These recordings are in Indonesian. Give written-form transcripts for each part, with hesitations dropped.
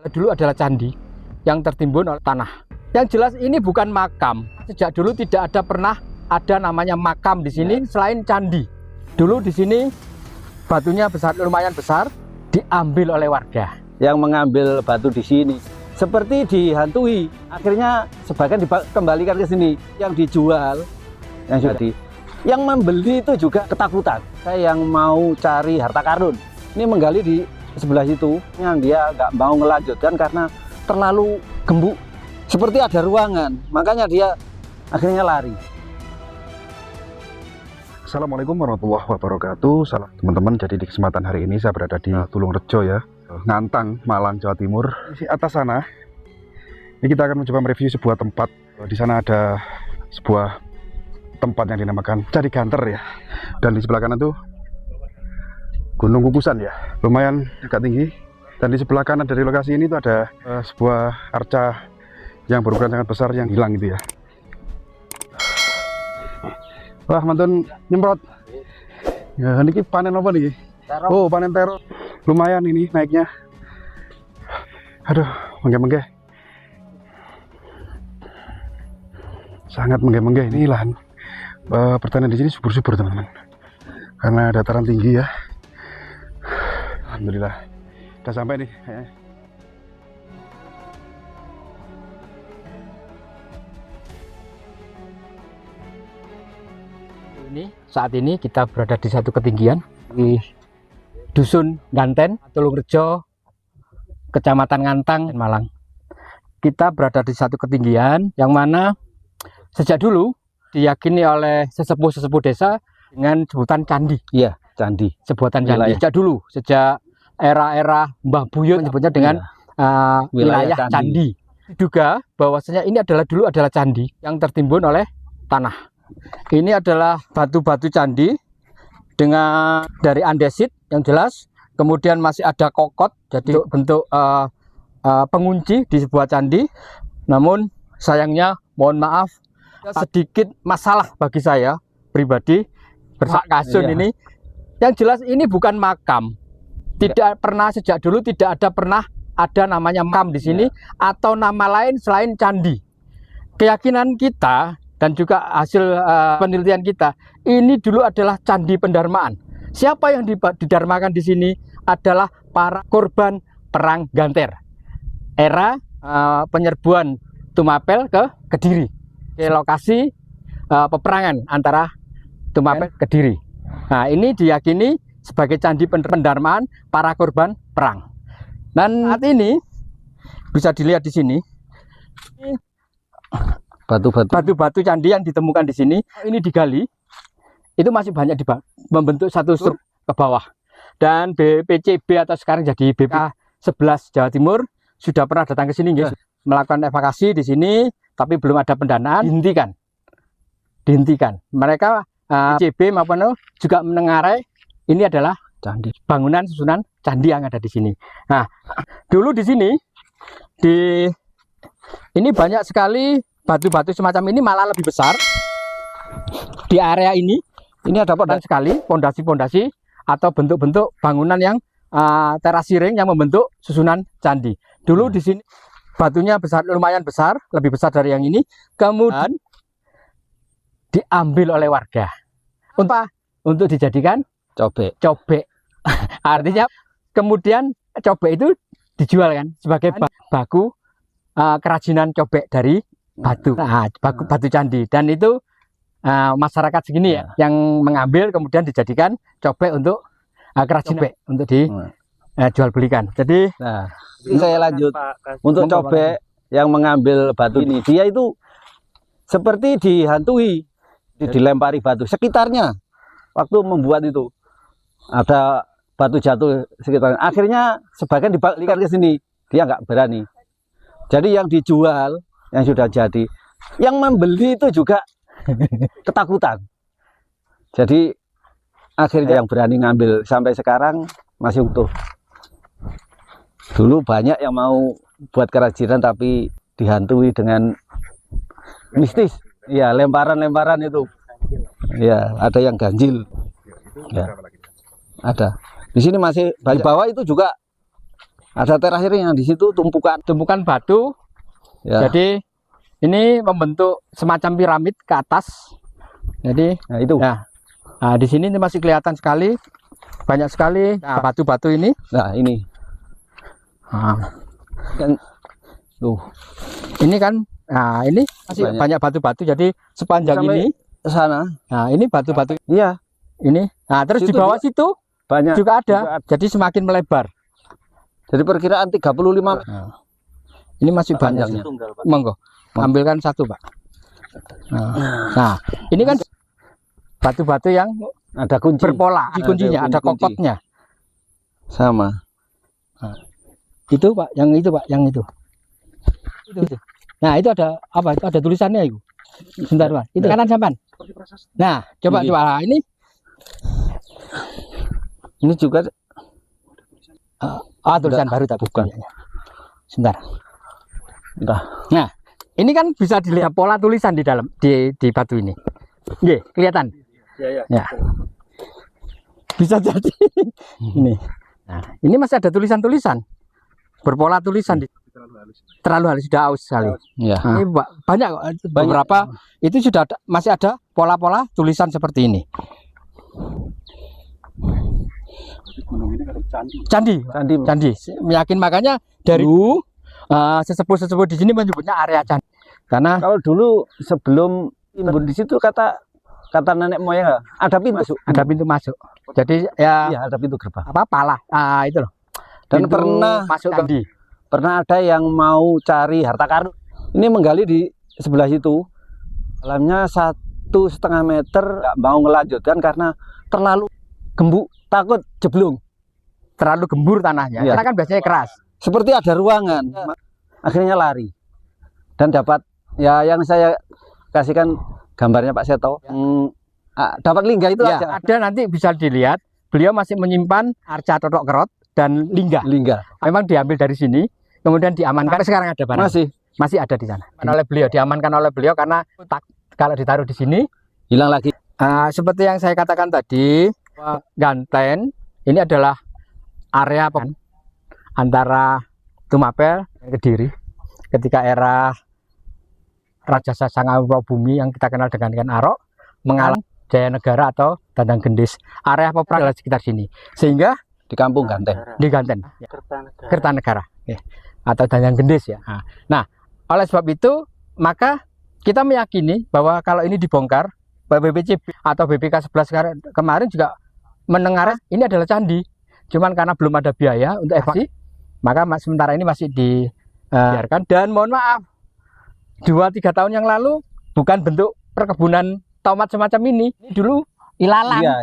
Dulu adalah candi yang tertimbun oleh tanah. Yang jelas ini bukan makam. Sejak dulu tidak ada pernah ada namanya makam di sini selain candi. Dulu di sini batunya besar, lumayan besar, diambil oleh warga. Yang mengambil batu di sini seperti dihantui. Akhirnya sebagian dikembalikan ke sini. Yang dijual, yang jadi, yang membeli itu juga ketakutan. Saya yang mau cari harta karun, ini menggali di sebelah situ, yang dia nggak mau melanjutkan karena terlalu gembuk, seperti ada ruangan, makanya dia akhirnya lari. Assalamualaikum warahmatullahi wabarakatuh. Salam teman-teman. Jadi di kesempatan hari ini saya berada di Tulungrejo ya, Ngantang, Malang, Jawa Timur. Di atas sana, ini kita akan mencoba mereview sebuah tempat. Di sana ada sebuah tempat yang dinamakan Candi Ganter ya. Dan di sebelah kanan tuh Gunung Kukusan ya, lumayan agak tinggi. Dan di sebelah kanan dari lokasi ini tuh ada sebuah arca yang berukuran sangat besar yang hilang itu ya. Wah, mantun nyemprot. Ya, ini panen apa nih? Terong. Oh, panen terong. Lumayan ini naiknya. Aduh, menggeh-menggeh. Sangat menggeh-menggeh. Ini lahan pertanian di sini subur-subur, teman-teman. Karena dataran tinggi ya. Alhamdulillah. Udah sampai nih. Saat ini kita berada di satu ketinggian di Dusun Ganten, Tulungrejo, Kecamatan Ngantang, Malang. Kita berada di satu ketinggian yang mana sejak dulu diyakini oleh sesepuh-sesepuh desa dengan sebutan candi. Iya, candi. Sebutan candi. Sejak dulu, sejak era-era Mbah Buyut menyebutnya dengan wilayah candi. Diduga bahwasanya ini dulu adalah candi yang tertimbun oleh tanah. Ini adalah batu-batu candi dengan dari andesit yang jelas, kemudian masih ada kokot, jadi bentuk pengunci di sebuah candi. Namun sayangnya, mohon maaf, sedikit masalah bagi saya pribadi bersak kasun ini. Yang jelas ini bukan makam. Tidak pernah, sejak dulu tidak ada pernah ada namanya makam di sini atau nama lain selain candi. Keyakinan kita dan juga hasil penelitian kita, ini dulu adalah candi pendarmaan. Siapa yang didarmakan di sini adalah para korban perang Ganter, era penyerbuan Tumapel ke Kediri, ke lokasi peperangan antara Tumapel ke Kediri. Nah, ini diyakini sebagai candi pendarmaan para korban perang. Dan saat ini bisa dilihat di sini. Batu-batu candi yang ditemukan di sini, ini digali, itu masih banyak membentuk satu struk ke bawah. Dan BPCB atau sekarang jadi BPK 11 Jawa Timur sudah pernah datang ke sini, melakukan evakuasi di sini, tapi belum ada pendanaan, dihentikan. Mereka BPCB maupun juga menengarai ini adalah candi, bangunan susunan candi yang ada di sini. Nah, dulu di sini ini banyak sekali batu-batu semacam ini, malah lebih besar. Di area ini ada banyak sekali pondasi-pondasi atau bentuk-bentuk bangunan yang terasiring yang membentuk susunan candi. Dulu di sini batunya besar, lumayan besar, lebih besar dari yang ini. Kemudian diambil oleh warga untuk dijadikan cobek. Artinya kemudian cobek itu dijual kan sebagai baku kerajinan cobek dari batu, batu candi. Dan itu masyarakat segini ya yang mengambil kemudian dijadikan cobek untuk kerajinan cobek untuk dijual belikan. Jadi saya lanjut untuk cobek yang mengambil batu ini, dia itu seperti dihantui, dilempari batu sekitarnya. Waktu membuat itu ada batu jatuh sekitarnya, akhirnya sebagian dibalikan ke sini, dia nggak berani. Jadi yang dijual, yang sudah jadi, yang membeli itu juga ketakutan. Jadi akhirnya yang berani ngambil sampai sekarang masih utuh. Dulu banyak yang mau buat kerajinan tapi dihantui dengan mistis. Ya, lemparan-lemparan itu. Ya, ada yang ganjil. Ya, ada. Di sini masih di bawah itu juga Ada terakhir yang di situ tumpukan batu. Ya. Jadi ini membentuk semacam piramid ke atas. Jadi Nah, itu. Nah, di sini ini masih kelihatan sekali, banyak sekali batu-batu ini. Nah, ini. Dan ini kan, nah ini masih banyak batu-batu. Jadi sepanjang ini ke sana. Nah, ini batu-batu. Iya. Ini. Nah, terus di bawah situ banyak juga ada. Jadi semakin melebar. Jadi perkiraan 35. Nah, ini masih banyak. Monggo, ambilkan satu, Pak. Nah, ini kan batu-batu yang ada kunci. Berpola, kuncinya, ada kokotnya. Sama. Nah, itu, Pak, yang itu, Pak, yang itu. Itu. Nah, itu ada apa? Itu ada tulisannya itu. Sebentar, Pak. Itu kanan sampan. Nah, coba ini. Ini juga tulisan baru tak bukan. Sebentar. Nah, ini kan bisa dilihat pola tulisan di dalam di batu ini. Nggih, kelihatan. Ya. Bisa jadi. Ini. Nah, ini masih ada tulisan-tulisan. Berpola tulisan terlalu halus, sudah aus sekali. Ya. Nah, ini banyak beberapa itu sudah masih ada pola-pola tulisan seperti ini. Candi. Meyakin makanya dari sesepuh-sesepuh di sini menyebutnya area candi. Karena kalau dulu sebelum timbun di situ kata nenek moyang ada pintu masuk. Jadi ya iya, ada pintu gerbang. Pala. Itu loh. Dan pernah masuk candi. Pernah ada yang mau cari harta karun. Ini menggali di sebelah situ. Dalamnya 1,5 meter, nggak mau melanjutkan karena terlalu gembuk, takut jeblung. Terlalu gembur tanahnya. Ya. Karena kan biasanya keras. Seperti ada ruangan. Akhirnya lari. Dan dapat yang saya kasihkan gambarnya Pak Seto. Dapat lingga itu aja. Ada, nanti bisa dilihat. Beliau masih menyimpan arca totok kerot dan lingga. Memang diambil dari sini, kemudian diamankan. Sekarang ada barang. Masih ada di sana. Diamankan oleh beliau karena kalau ditaruh di sini hilang lagi. Seperti yang saya katakan tadi, Ganten ini adalah area antara Tumapel dan Kediri ketika era Raja Sangawrabumi yang kita kenal dengan Arok mengalami Jayanegara atau Dandang Gendis. Area peperangan adalah sekitar sini, sehingga di kampung Ganten. Di Ganten, Kertanegara, atau Dandang Gendis ya. Nah, oleh sebab itu maka kita meyakini bahwa kalau ini dibongkar, BPCB atau BPK 11 kemarin juga mendengar ini adalah candi. Cuman karena belum ada biaya untuk evakuasi, maka sementara ini masih dibiarkan. Dan mohon maaf, 2-3 tahun yang lalu bukan bentuk perkebunan tomat semacam ini. Dulu ilalang. Iya,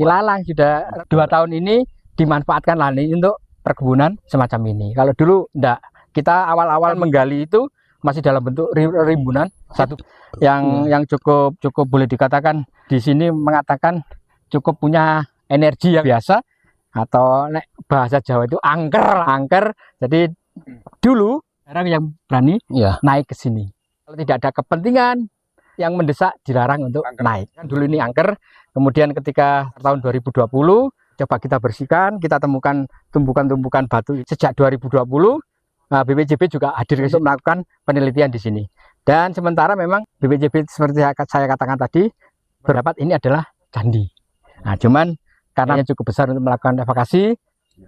ilalang sudah 2 tahun ini dimanfaatkan lahan ini untuk perkebunan semacam ini. Kalau dulu enggak, kita awal-awal menggali itu masih dalam bentuk rimbunan satu yang cukup boleh dikatakan di sini mengatakan cukup punya energi yang biasa, atau bahasa Jawa itu angker. Jadi dulu orang yang berani naik ke sini. Kalau tidak ada kepentingan yang mendesak, dilarang untuk naik. Dulu ini angker. Kemudian ketika tahun 2020 coba kita bersihkan, kita temukan tumpukan-tumpukan batu. Sejak 2020 BPJB juga hadir untuk melakukan penelitian di sini. Dan sementara memang BPJB seperti saya katakan tadi berpendapat ini adalah candi. Nah, cuman karena cukup besar untuk melakukan evakuasi,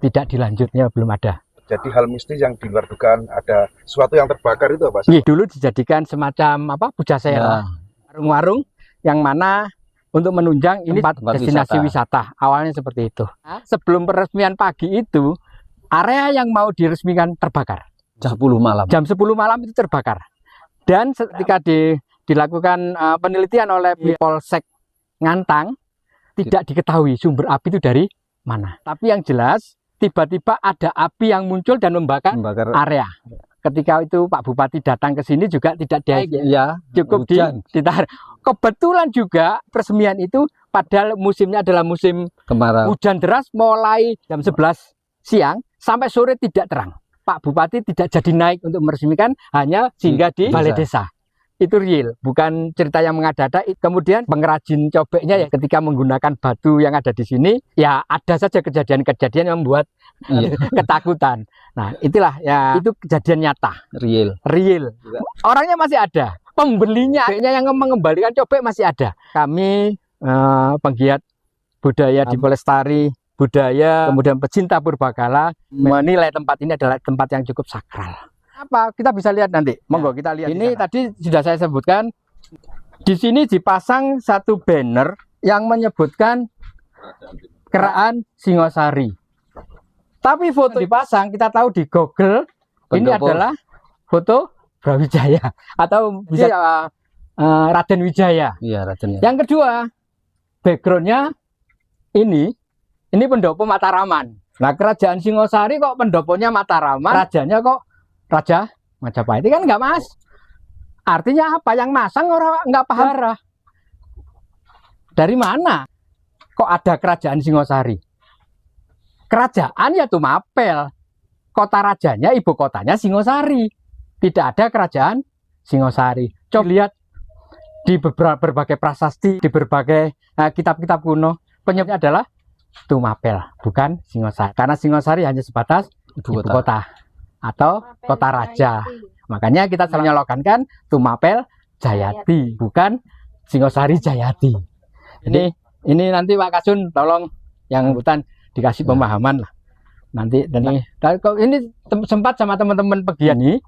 tidak dilanjutnya, belum ada. Jadi hal mistis yang di luar dugaan, ada sesuatu yang terbakar itu apa? Dulu dijadikan semacam pujasera, warung-warung yang mana untuk menunjang ini tempat destinasi wisata. Awalnya seperti itu. Sebelum peresmian pagi itu, area yang mau diresmikan terbakar. Jam 10 malam. Jam 10 malam itu terbakar. Dan ketika dilakukan penelitian oleh Polsek Ngantang, tidak diketahui sumber api itu dari mana. Tapi yang jelas, tiba-tiba ada api yang muncul dan membakar area. Ketika itu Pak Bupati datang ke sini juga tidak cukup ditarik. Kebetulan juga peresmian itu padahal musimnya adalah musim kemarau. Hujan deras mulai jam 11 siang sampai sore tidak terang. Pak Bupati tidak jadi naik untuk meresmikan, hanya singgah di balai desa. itu real, bukan cerita yang mengada-ada. Kemudian pengrajin cobeknya ya ketika menggunakan batu yang ada di sini, ya ada saja kejadian-kejadian yang membuat ketakutan. Nah, itulah ya, itu kejadian nyata, Real. Orangnya masih ada, pembelinya yang mengembalikan cobek masih ada. Kami penggiat budaya di Pelestari Budaya, kemudian pecinta purbakala menilai tempat ini adalah tempat yang cukup sakral. Apa kita bisa lihat nanti? Monggo kita lihat. Ini tadi sudah saya sebutkan. Di sini dipasang satu banner yang menyebutkan Kerajaan Singosari. Tapi foto dipasang, kita tahu di Google ini adalah foto Brawijaya atau bisa Raden Wijaya. Iya, Raden. Yang kedua, backgroundnya ini pendopo Mataraman. Nah, kerajaan Singosari kok pendoponya Mataraman, rajanya kok Raja Majapahit, kan nggak mas? Artinya apa? Yang masang orang nggak paham. Dari mana kok ada kerajaan Singosari? Kerajaan ya Tumapel, kota rajanya, ibu kotanya Singosari. Tidak ada kerajaan Singosari. Coba lihat di berbagai prasasti, di berbagai kitab-kitab kuno, penyebabnya adalah Tumapel, bukan Singosari. Karena Singosari hanya sebatas ibu kota atau kota raja. Makanya kita selalu nyolokankan Tumapel Jayati, bukan Singosari Jayati. Ini nanti Pak Kasun tolong yang hutan dikasih pemahaman lah. Nanti ini sempat sama teman-teman pegiat ini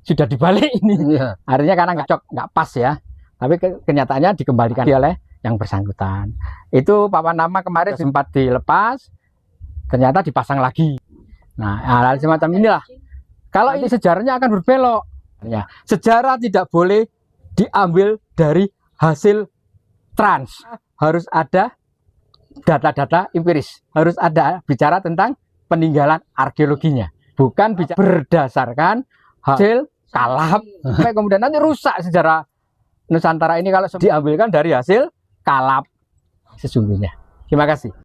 sudah dibalik ini. Artinya karena nggak pas ya. Tapi kenyataannya dikembalikan oleh yang bersangkutan. Itu papan nama kemarin sempat dilepas, ternyata dipasang lagi. Nah, hal semacam inilah. Kalau ini sejarahnya akan berbelok. Ya, sejarah tidak boleh diambil dari hasil trans. Harus ada data-data empiris. Harus ada bicara tentang peninggalan arkeologinya. Bukan bicara berdasarkan hasil kalap. Sampai kemudian nanti rusak sejarah Nusantara ini kalau diambilkan dari hasil kalap sesungguhnya. Terima kasih.